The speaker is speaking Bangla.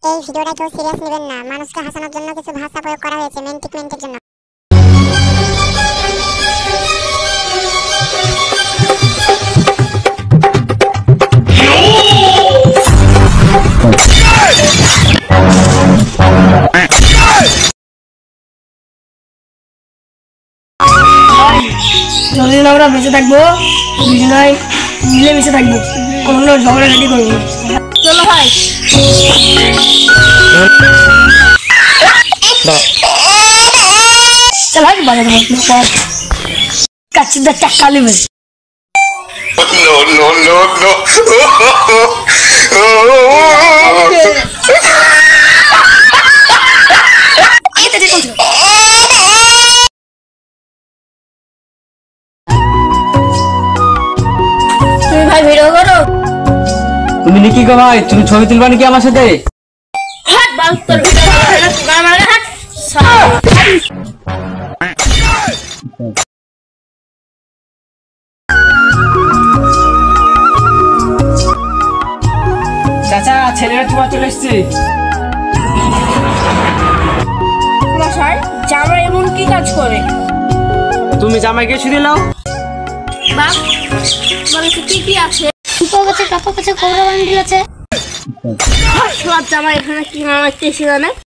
এই ভিডিওটা কেউ সিরিয়াস নেবেন না, মানুষকে হাসানোর জন্য কিছু ভাষা প্রয়োগ করা হয়েছে মেন ট্রিটমেন্টের জন্য। যতদিন আমরা বেঁচে থাকবো দুজনাই মিলে মিশে থাকবো, কোনো ঝগড়া ঝাঁটি করবো না। চলো ভাই। চল ভাই বাজারে কাচ্চিদা চাক্কা নেবে। ভাই ভিডিও করো। তুমি নাকি গো ভাই, তুমি ছবি তুলবা নাকি আমার সাথে? হাট বাস তোর ভিডিও করে না গান মারে হাট। চাচা ছেলেরা তোমার চলে এসছে। মশাই জামাই এমন কি কাজ করে? তুমি জামাইকে শুধু নাও। বাপ বলতে কি কি আছে? উপর কাছে কাপড় কাছে কোবরা বান্ডিল আছে। সব জামাই এখানে কি মারতেছিল না?